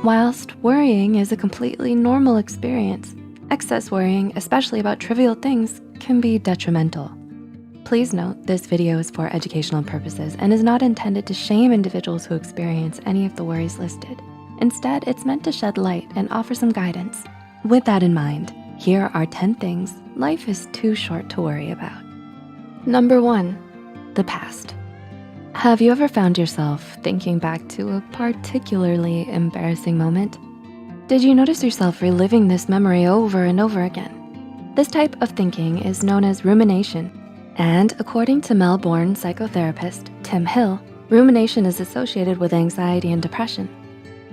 Whilst worrying is a completely normal experience, excess worrying, especially about trivial things, can be detrimental. Please note this video is for educational purposes and is not intended to shame individuals who experience any of the worries listed. Instead, it's meant to shed light and offer some guidance. With that in mind, here are 10 things life is too short to worry about. Number 1, the past. Have you ever found yourself thinking back to a particularly embarrassing moment? Did you notice yourself reliving this memory over and over again? This type of thinking is known as rumination. And according to Melbourne psychotherapist Tim Hill, rumination is associated with anxiety and depression.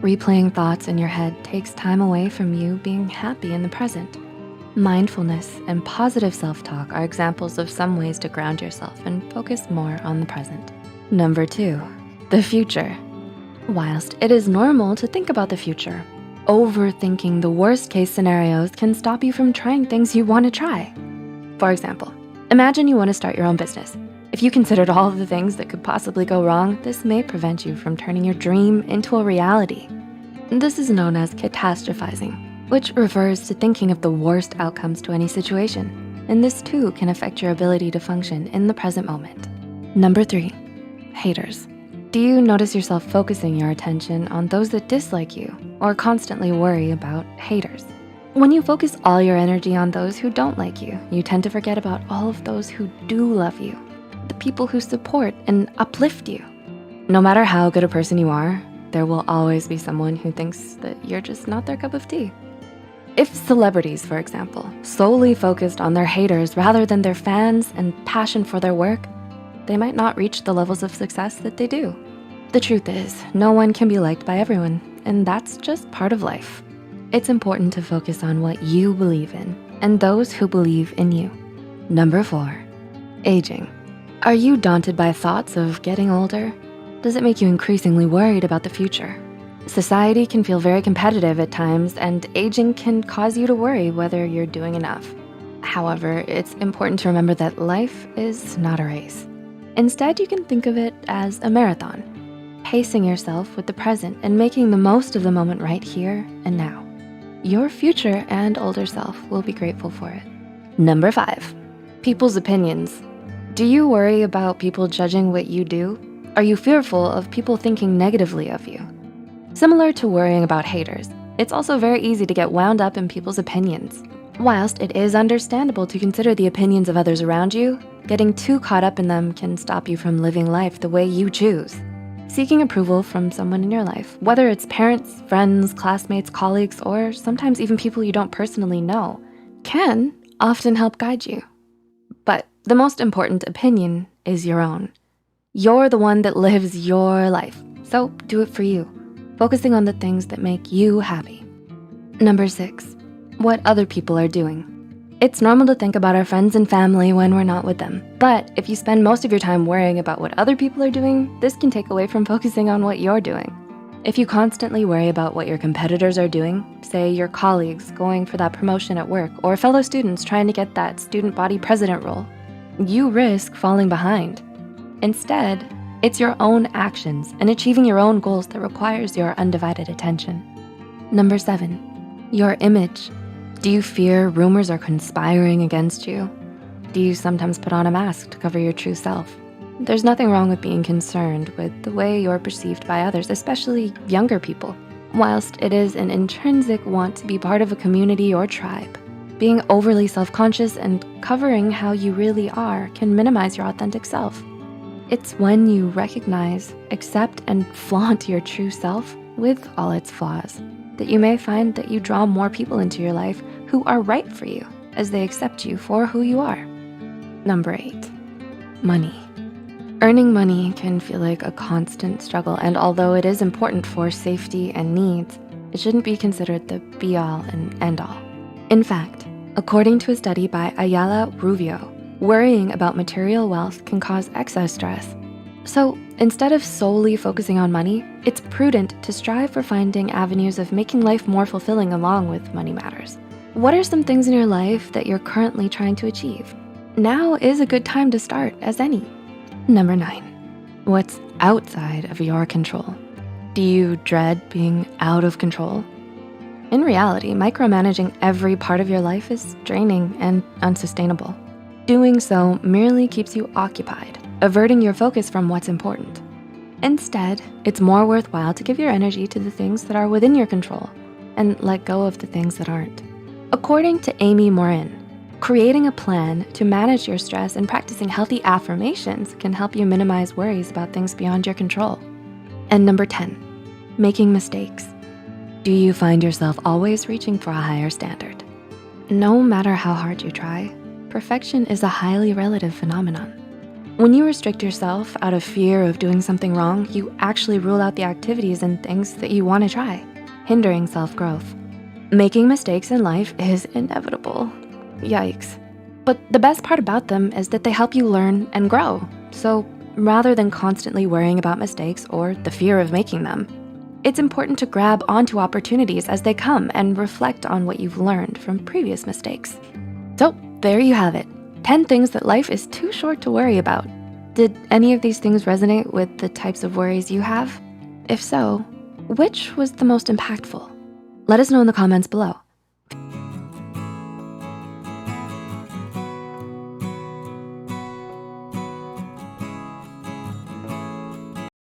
Replaying thoughts in your head takes time away from you being happy in the present. Mindfulness and positive self-talk are examples of some ways to ground yourself and focus more on the present. Number 2, the future. Whilst it is normal to think about the future, overthinking the worst case scenarios can stop you from trying things you wanna try. For example, imagine you wanna start your own business. If you considered all of the things that could possibly go wrong, this may prevent you from turning your dream into a reality. This is known as catastrophizing, which refers to thinking of the worst outcomes to any situation. And this too can affect your ability to function in the present moment. Number 3, haters. Do you notice yourself focusing your attention on those that dislike you or constantly worry about haters? When you focus all your energy on those who don't like you, you tend to forget about all of those who do love you, the people who support and uplift you. No matter how good a person you are, there will always be someone who thinks that you're just not their cup of tea. If celebrities, for example, solely focused on their haters rather than their fans and passion for their work, they might not reach the levels of success that they do. The truth is, no one can be liked by everyone, and that's just part of life. It's important to focus on what you believe in and those who believe in you. Number 4, aging. Are you daunted by thoughts of getting older? Does it make you increasingly worried about the future? Society can feel very competitive at times, and aging can cause you to worry whether you're doing enough. However, it's important to remember that life is not a race. Instead, you can think of it as a marathon, pacing yourself with the present and making the most of the moment right here and now. Your future and older self will be grateful for it. Number 5, people's opinions. Do you worry about people judging what you do? Are you fearful of people thinking negatively of you? Similar to worrying about haters, it's also very easy to get wound up in people's opinions. Whilst it is understandable to consider the opinions of others around you, getting too caught up in them can stop you from living life the way you choose. Seeking approval from someone in your life, whether it's parents, friends, classmates, colleagues, or sometimes even people you don't personally know, can often help guide you. But the most important opinion is your own. You're the one that lives your life, so do it for you, focusing on the things that make you happy. Number 6, what other people are doing. It's normal to think about our friends and family when we're not with them. But if you spend most of your time worrying about what other people are doing, this can take away from focusing on what you're doing. If you constantly worry about what your competitors are doing, say your colleagues going for that promotion at work or fellow students trying to get that student body president role, you risk falling behind. Instead, it's your own actions and achieving your own goals that requires your undivided attention. Number 7, your image. Do you fear rumors are conspiring against you? Do you sometimes put on a mask to cover your true self? There's nothing wrong with being concerned with the way you're perceived by others, especially younger people. Whilst it is an intrinsic want to be part of a community or tribe, being overly self-conscious and covering how you really are can minimize your authentic self. It's when you recognize, accept, and flaunt your true self with all its flaws that you may find that you draw more people into your life who are right for you as they accept you for who you are. Number 8, money. Earning money can feel like a constant struggle, and although it is important for safety and needs, it shouldn't be considered the be-all and end-all. In fact, according to a study by Ayala Rubio, worrying about material wealth can cause excess stress. So instead of solely focusing on money, it's prudent to strive for finding avenues of making life more fulfilling along with money matters. What are some things in your life that you're currently trying to achieve? Now is a good time to start as any. Number 9, what's outside of your control. Do you dread being out of control? In reality, micromanaging every part of your life is draining and unsustainable. Doing so merely keeps you occupied, averting your focus from what's important. Instead, it's more worthwhile to give your energy to the things that are within your control and let go of the things that aren't. According to Amy Morin, creating a plan to manage your stress and practicing healthy affirmations can help you minimize worries about things beyond your control. And number 10, making mistakes. Do you find yourself always reaching for a higher standard? No matter how hard you try, perfection is a highly relative phenomenon. When you restrict yourself out of fear of doing something wrong, you actually rule out the activities and things that you wanna try, hindering self-growth. Making mistakes in life is inevitable. Yikes. But the best part about them is that they help you learn and grow. So rather than constantly worrying about mistakes or the fear of making them, it's important to grab onto opportunities as they come and reflect on what you've learned from previous mistakes. So there you have it, 10 things that life is too short to worry about. Did any of these things resonate with the types of worries you have? If so, which was the most impactful? Let us know in the comments below.